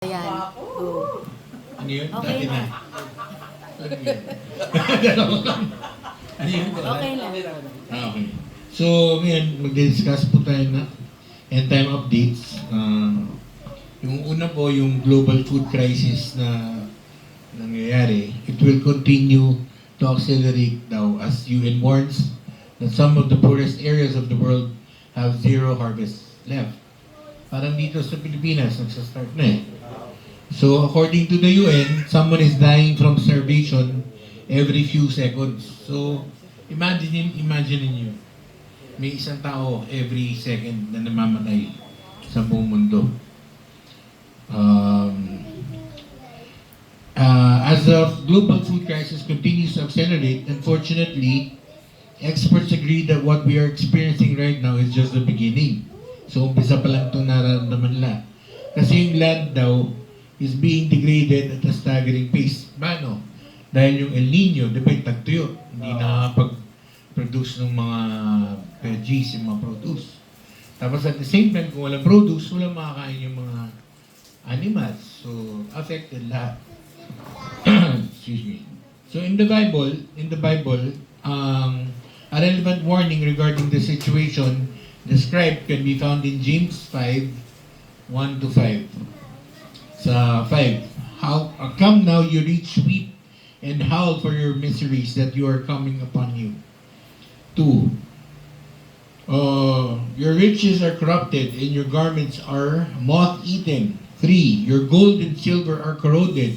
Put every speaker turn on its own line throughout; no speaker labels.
Ayan. Go.
Ano yun?
Okay
Dati
na.
Ano yun? Ano yun?
Okay lang.
Okay. So, ngayon, mag-discuss po tayo na end time updates. Yung una po, yung global food crisis na nangyayari, it will continue to accelerate daw as UN warns that some of the poorest areas of the world have zero harvest left. Parang dito sa Pilipinas, nagsastart na eh. So, according to the UN, someone is dying from starvation every few seconds. So, imagine niyo, may isang tao every second na namamatay sa buong mundo. As the global food crisis continues to accelerate, unfortunately, experts agree that what we are experiencing right now is just the beginning. So, umpisa pa lang itong nararamdaman nila. Kasi yung land daw is being degraded at a staggering pace. Paano? Dahil yung El Nino, di ba yung tagtuyo? Hindi nakapag-produce ng mga veggies, yung mga produce. Tapos at the same time, kung walang produce, walang makakain yung mga animals. So, affected lahat. Excuse me. So, in the Bible, a relevant warning regarding the situation described can be found in James 5:1-5. Sa 5, come now, you rich, weep and howl for your miseries that you are coming upon you. 2, your riches are corrupted and your garments are moth-eaten. 3, your gold and silver are corroded,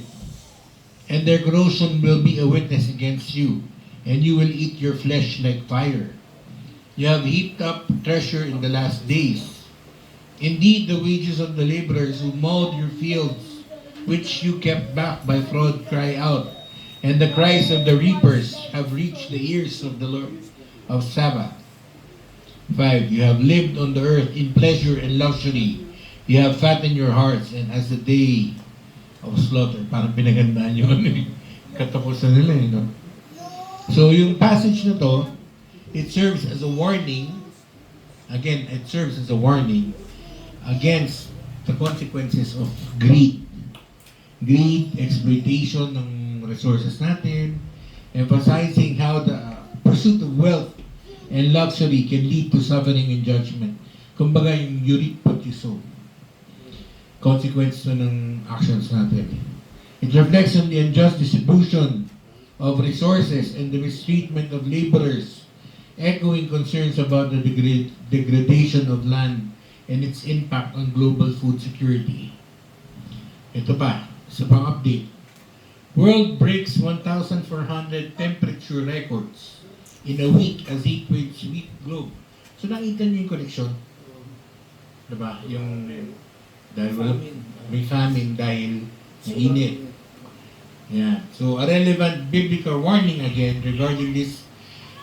and their corrosion will be a witness against you, and you will eat your flesh like fire. You have heaped up treasure in the last days. Indeed, the wages of the laborers who mowed your fields, which you kept back by fraud, cry out, and the cries of the reapers have reached the ears of the Lord of Sabbath. 5, you have lived on the earth in pleasure and luxury. You have fattened your hearts, and as the day of slaughter, parang pinagandaan yung katapusan nila, you know? So, yung passage na to, it serves as a warning, again, it serves as a warning against the consequences of greed. Greed, exploitation ng resources natin, emphasizing how the pursuit of wealth and luxury can lead to suffering and judgment. Kumbaga yung you reap what you sow. Consequence ng actions natin. It reflects on the unjust distribution of resources and the mistreatment of laborers, echoing concerns about the degradation of land and its impact on global food security. Ito pa, sa pang-update. World breaks 1,400 temperature records in a week as heat waves sweep globe. So nakita niyo yung connection? Diba? Yung dahil may famine dahil mainit. Yeah. So a relevant biblical warning again regarding this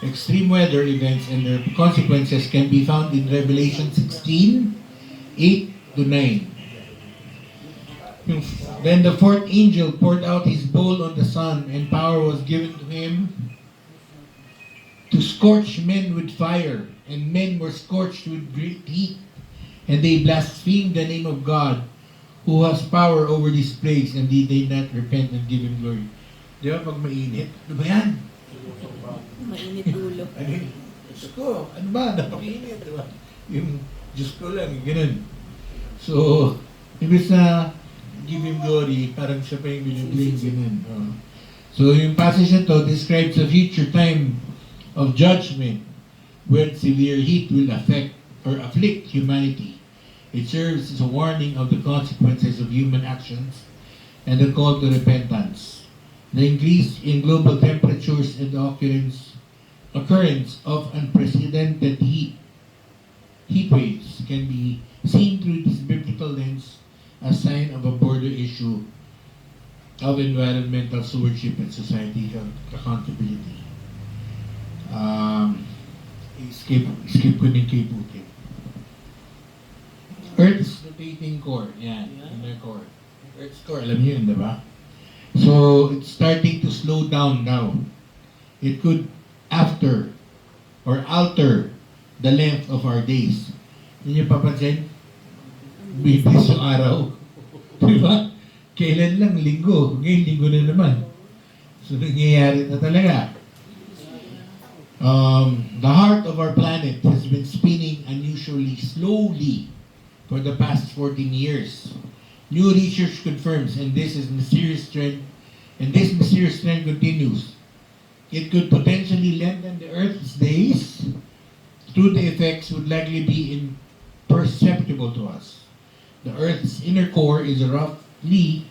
extreme weather events and their consequences can be found in Revelation 16:8-9. Then the fourth angel poured out his bowl on the sun, and power was given to him to scorch men with fire, and men were scorched with great heat, and they blasphemed the name of God, who has power over this place, and they did not repent and give him glory. Di ba pag mainit? Ano ba yan?
Mainit ulo.
Ano yun? Diyos ko, ano ba? Napakainit, di ba? Yung Diyos ko lang, ganun. So, ibig na give him glory, parang siya pa yung binibling, ganun. So, yung passage na to describes a future time of judgment when severe heat will affect or afflict humanity. It serves as a warning of the consequences of human actions and a call to repentance. The increase in global temperatures and the occurrence of unprecedented heat waves can be seen through this biblical lens as sign of a broader issue of environmental stewardship and societal accountability. Skip ko din kay Putin. Earth's rotating core. Yan, inner core. Earth's core, alam niyo yun, diba? So, it's starting to slow down now. It could alter the length of our days. Hindi niyo papansin? Bibis yung araw. Diba? Kailan lang? Linggo. Ngayon, linggo na naman. So, nangyayari na talaga. The heart of our planet has been spinning unusually slowly for the past 14 years. New research confirms, and this mysterious trend continues. It could potentially lengthen the Earth's days. Through the effects would likely be imperceptible to us. The Earth's inner core is roughly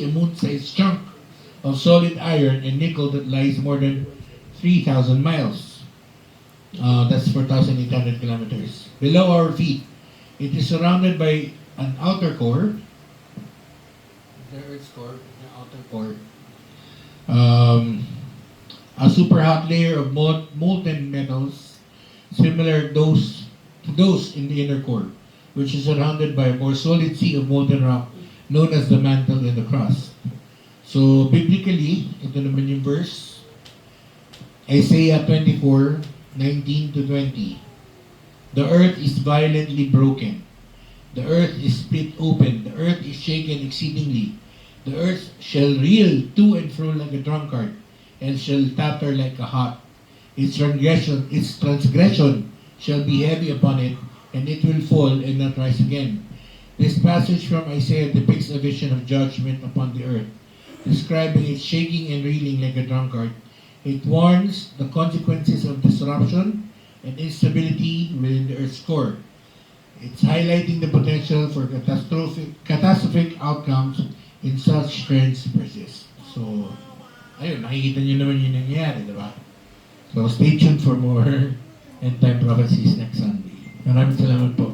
a moon-sized chunk of solid iron and nickel that lies more than 3,000 miles. That's 4,800 kilometers. Below our feet, it is surrounded by an outer core. The Earth's core, the outer core. A super hot layer of molten metals, similar to those in the inner core, which is surrounded by a more solid sea of molten rock known as the mantle and the crust. So, biblically, ito naman yung verse, Isaiah 24:19 to 20. The earth is violently broken. The earth is split open. The earth is shaken exceedingly. The earth shall reel to and fro like a drunkard, and shall totter like a hot. Its transgression shall be heavy upon it, and it will fall and not rise again. This passage from Isaiah depicts a vision of judgment upon the earth, describing it shaking and reeling like a drunkard. It warns the consequences of disruption and instability within the Earth's core. It's highlighting the potential for catastrophic outcomes in such trends persist. So, ayun, nakikita nyo naman yung nangyayari, di ba? So, stay tuned for more end time prophecies next Sunday. Maraming salamat po.